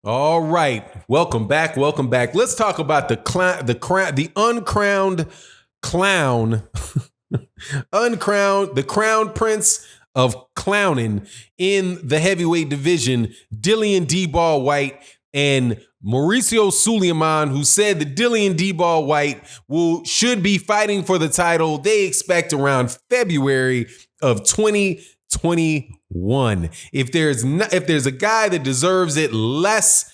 All right, welcome back. Welcome back. Let's talk about the uncrowned clown, the crown prince of clowning in the heavyweight division, Dillian D-Ball Whyte and Mauricio Suleiman, who said that Dillian D-Ball Whyte should be fighting for the title. They expect around February of 2021. If there's a guy that deserves it less,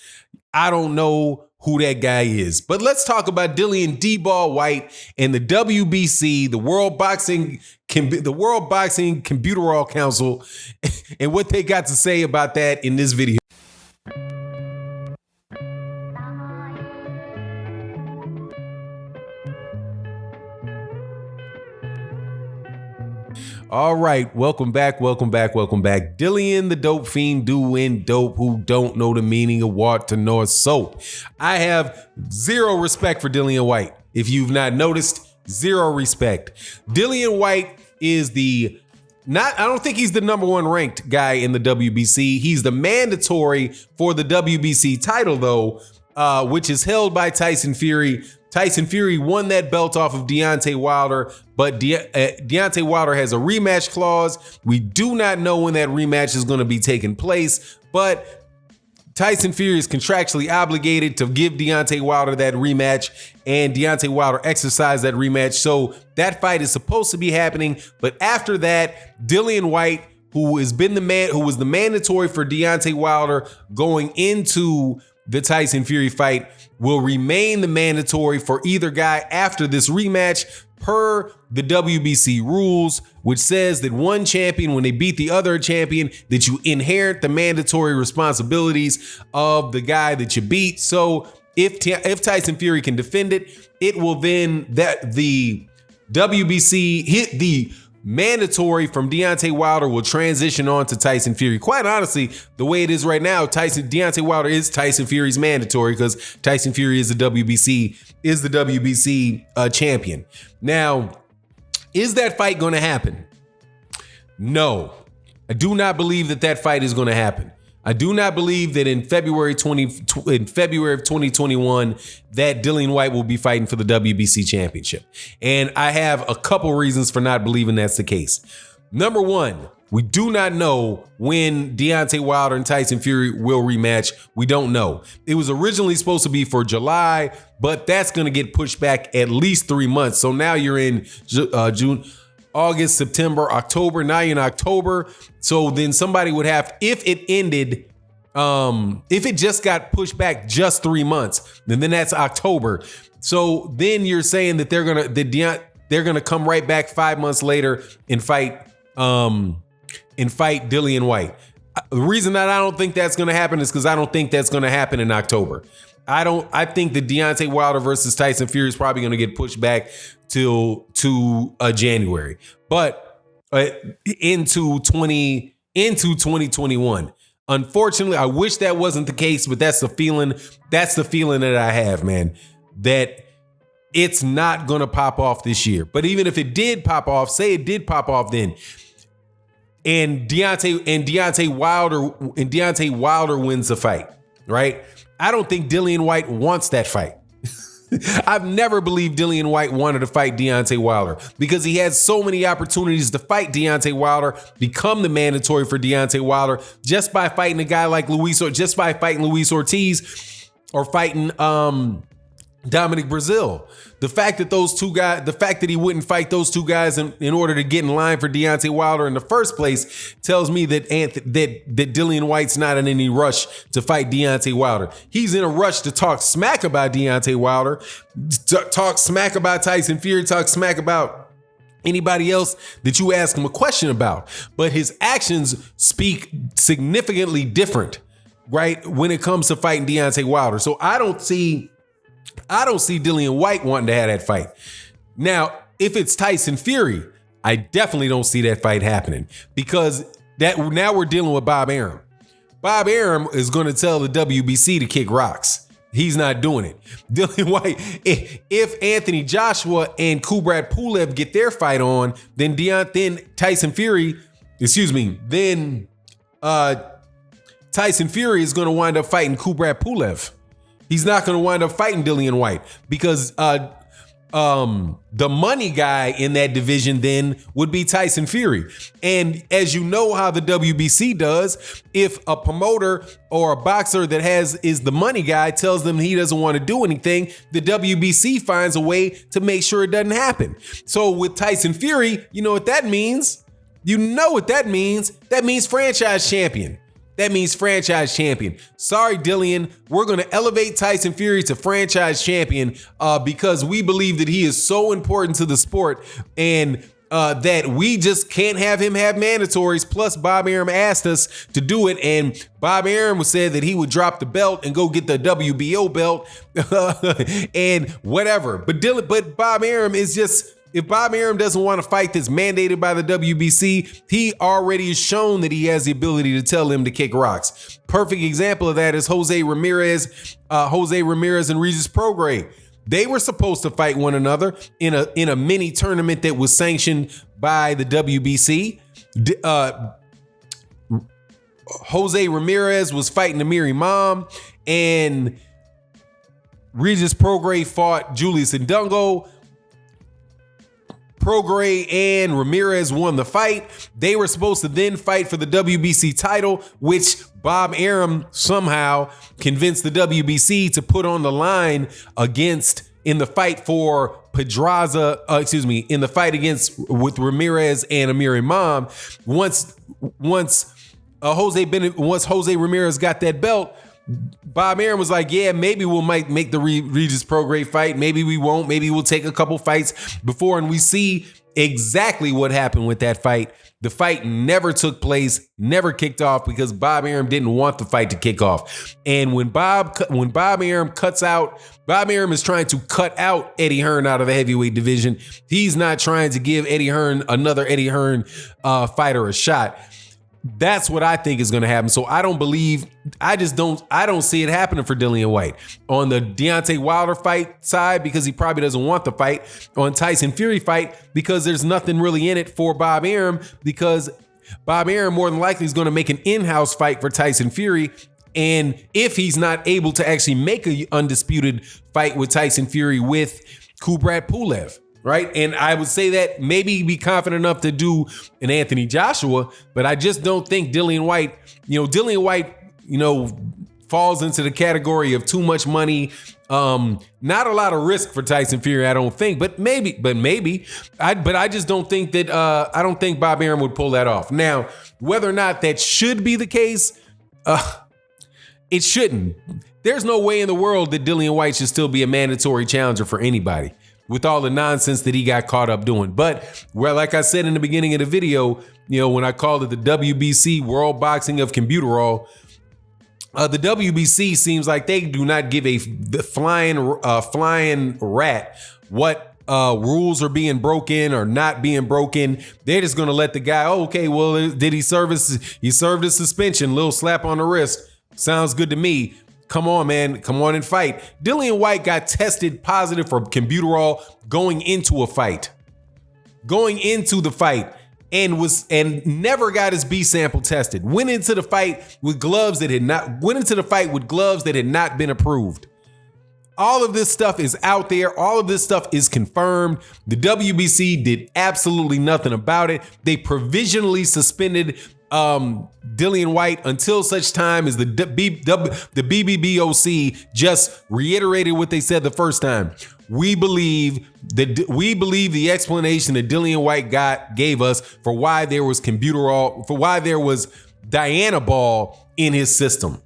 I don't know who that guy is. But let's talk about Dillian D-Ball Whyte and the WBC, the World Boxing Computerall Council, and what they got to say about that in this video. All right, welcome back. Dillian, the dope fiend, doing dope, who don't know the meaning of water nor soap. I have zero respect for Dillian Whyte. If you've not noticed, zero respect. Dillian Whyte is I don't think he's the number one ranked guy in the WBC. He's the mandatory for the WBC title, though, which is held by Tyson Fury. Tyson Fury won that belt off of Deontay Wilder, but Deontay Wilder has a rematch clause. We do not know when that rematch is going to be taking place, but Tyson Fury is contractually obligated to give Deontay Wilder that rematch, and Deontay Wilder exercised that rematch. So that fight is supposed to be happening. But after that, Dillian Whyte, who was the mandatory for Deontay Wilder going into the Tyson Fury fight, will remain the mandatory for either guy after this rematch, per the WBC rules, which says that one champion, when they beat the other champion, that you inherit the mandatory responsibilities of the guy that you beat. So if Tyson Fury can defend it, it will then that the WBC hit the mandatory from Deontay Wilder will transition on to Tyson Fury. Quite honestly, the way it is right now, Deontay Wilder is Tyson Fury's mandatory because Tyson Fury is the WBC champion. Now, is that fight going to happen? No, I do not believe that fight is going to happen. I do not believe that in February of 2021 that Dillian Whyte will be fighting for the WBC championship. And I have a couple reasons for not believing that's the case. Number one, we do not know when Deontay Wilder and Tyson Fury will rematch. We don't know. It was originally supposed to be for July, but that's going to get pushed back at least 3 months. So now you're in June, August, September, October. Now you're in October. So then somebody would have, if it just got pushed back just 3 months, then that's October. So then you're saying that they're gonna come right back 5 months later and fight Dillian Whyte. The reason that I don't think that's gonna happen is because I don't think that's gonna happen in October. I think the Deontay Wilder versus Tyson Fury is probably gonna get pushed back to January, but into 2021. Unfortunately, I wish that wasn't the case, but that's the feeling that I have, man, that it's not going to pop off this year. But even if it did pop off, say it did pop off then, and Deontay Wilder wins the fight, right? I don't think Dillian Whyte wants that fight. I've never believed Dillian Whyte wanted to fight Deontay Wilder because he had so many opportunities to fight Deontay Wilder, become the mandatory for Deontay Wilder just by fighting a guy like Luis Ortiz or fighting Dominic Brazil. The fact that he wouldn't fight those two guys in order to get in line for Deontay Wilder in the first place tells me that Dillian Whyte's not in any rush to fight Deontay Wilder. He's in a rush to talk smack about Deontay Wilder, talk smack about Tyson Fury, talk smack about anybody else that you ask him a question about. But his actions speak significantly different, right, when it comes to fighting Deontay Wilder. So I don't see Dillian Whyte wanting to have that fight. Now, if it's Tyson Fury, I definitely don't see that fight happening because now we're dealing with Bob Arum. Bob Arum is going to tell the WBC to kick rocks. He's not doing it. Dillian Whyte, if Anthony Joshua and Kubrat Pulev get their fight on, then Tyson Fury, Tyson Fury is going to wind up fighting Kubrat Pulev. He's not going to wind up fighting Dillian Whyte because the money guy in that division then would be Tyson Fury. And as you know how the WBC does, if a promoter or a boxer that is the money guy tells them he doesn't want to do anything, the WBC finds a way to make sure it doesn't happen. So with Tyson Fury, you know what that means? You know what that means? That means franchise champion. That means franchise champion. Sorry, Dillian. We're going to elevate Tyson Fury to franchise champion because we believe that he is so important to the sport and that we just can't have him have mandatories. Plus, Bob Arum asked us to do it, and Bob Arum said that he would drop the belt and go get the WBO belt and whatever. But Bob Arum is just... If Bob Arum doesn't want to fight that's mandated by the WBC, he already has shown that he has the ability to tell him to kick rocks. Perfect example of that is Jose Ramirez and Regis Prograis. They were supposed to fight one another in a mini tournament that was sanctioned by the WBC. Jose Ramirez was fighting Amir Imam, and Regis Prograis fought Julius Ndungo. Prograis and Ramirez won the fight. They were supposed to then fight for the WBC title, which Bob Arum somehow convinced the WBC to put on the line in the fight for Pedraza, in the fight with Ramirez and Amir Imam. Once Jose Ramirez got that belt, Bob Arum was like, yeah, maybe might make the Regis Prograis fight. Maybe we won't. Maybe we'll take a couple fights before. And we see exactly what happened with that fight. The fight never took place, never kicked off because Bob Arum didn't want the fight to kick off. And when Bob Arum Bob Arum is trying to cut out Eddie Hearn out of the heavyweight division. He's not trying to give another Eddie Hearn fighter a shot. That's what I think is going to happen. So I don't see it happening for Dillian Whyte. On the Deontay Wilder fight side, because he probably doesn't want the fight. On Tyson Fury fight, because there's nothing really in it for Bob Arum, because Bob Arum more than likely is going to make an in-house fight for Tyson Fury. And if he's not able to actually make an undisputed fight with Tyson Fury with Kubrat Pulev. Right. And I would say that maybe be confident enough to do an Anthony Joshua, but I just don't think Dillian Whyte falls into the category of too much money. Not a lot of risk for Tyson Fury, I don't think, but maybe. I just don't think that I don't think Bob Arum would pull that off. Now, whether or not that should be the case, it shouldn't. There's no way in the world that Dillian Whyte should still be a mandatory challenger for anybody, with all the nonsense that he got caught up doing. But like I said in the beginning of the video, when I called it the WBC World Boxing of Computerol, the WBC seems like they do not give a flying rat what rules are being broken or not being broken. They're just going to let the guy, did he serve his suspension, little slap on the wrist. Sounds good to me. Come on, man. Come on and fight. Dillian Whyte got tested positive for Computerol going into the fight, and never got his B sample tested. Went into the fight with gloves that had not been approved. All of this stuff is out there. All of this stuff is confirmed. The WBC did absolutely nothing about it. They provisionally suspended Dillian Whyte until such time as the BBBOC just reiterated what they said the first time. We believe the explanation that Dillian Whyte gave us for why there was Computerol, for why there was Dianabol in his system.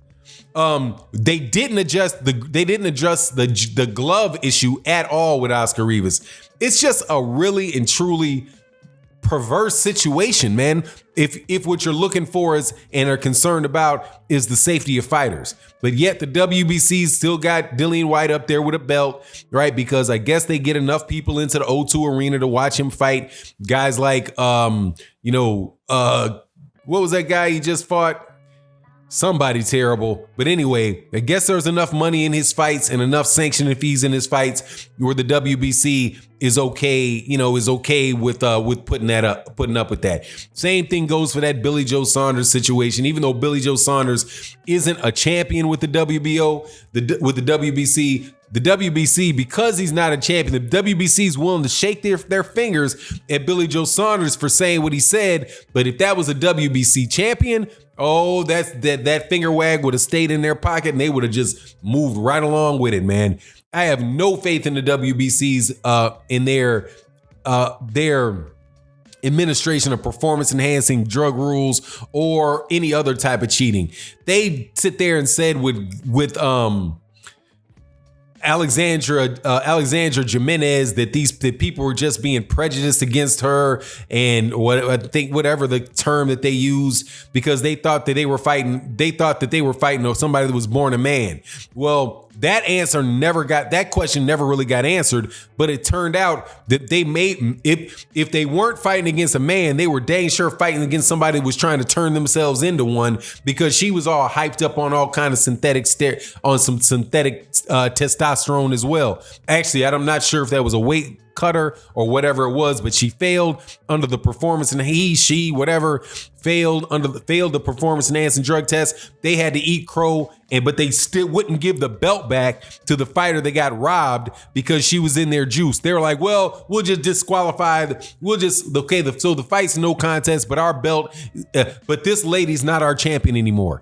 They didn't adjust the glove issue at all with Oscar Rivas. It's just a really and truly perverse situation, man. If what you're looking for is and are concerned about is the safety of fighters, but yet the WBC still got Dillian Whyte up there with a belt, right? Because I guess they get enough people into the O2 arena to watch him fight. Guys like, what was that guy he just fought? Somebody terrible. But anyway, I guess there's enough money in his fights and enough sanctioning fees in his fights where the WBC is okay, is okay with putting up with that. Same thing goes for that Billy Joe Saunders situation. Even though Billy Joe Saunders isn't a champion with the WBO, with the WBC, because he's not a champion, the WBC is willing to shake their fingers at Billy Joe Saunders for saying what he said. But if that was a WBC champion, oh, that finger wag would have stayed in their pocket and they would have just moved right along with it, man. I have no faith in the WBC's in their administration of performance enhancing drug rules or any other type of cheating. They sit there and said with Alexandra Jimenez that people were just being prejudiced against her, and whatever the term that they used, because they thought that they were fighting somebody that was born a man. Well, that question never really got answered, but it turned out that if they weren't fighting against a man, they were dang sure fighting against somebody that was trying to turn themselves into one, because she was all hyped up on all kind of synthetic testosterone as well. Actually, I'm not sure if that was a weight cutter or whatever it was, but she failed under the performance, and failed the performance enhancing drug test. They had to eat crow, but they still wouldn't give the belt back to the fighter that got robbed because she was in their juice. They were like, well, we'll just disqualify. So the fight's no contest, but our belt, but this lady's not our champion anymore.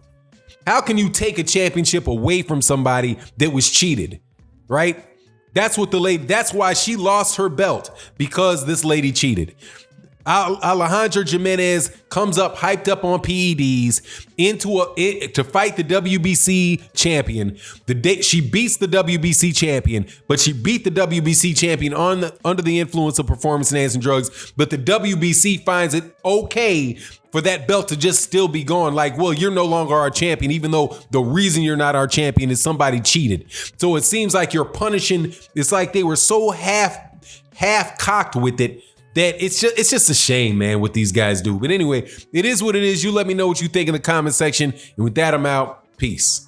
How can you take a championship away from somebody that was cheated, right? That's why she lost her belt, because this lady cheated. Alejandra Jimenez comes up hyped up on PEDs to fight the WBC champion. She beats the WBC champion, but she beat the WBC champion under the influence of performance enhancing drugs. But the WBC finds it okay for that belt to just still be gone. Like, well, you're no longer our champion, even though the reason you're not our champion is somebody cheated. So it seems like you're punishing. It's like they were so half cocked with it that it's just a shame, man, what these guys do. But anyway, it is what it is. You let me know what you think in the comment section. And with that, I'm out. Peace.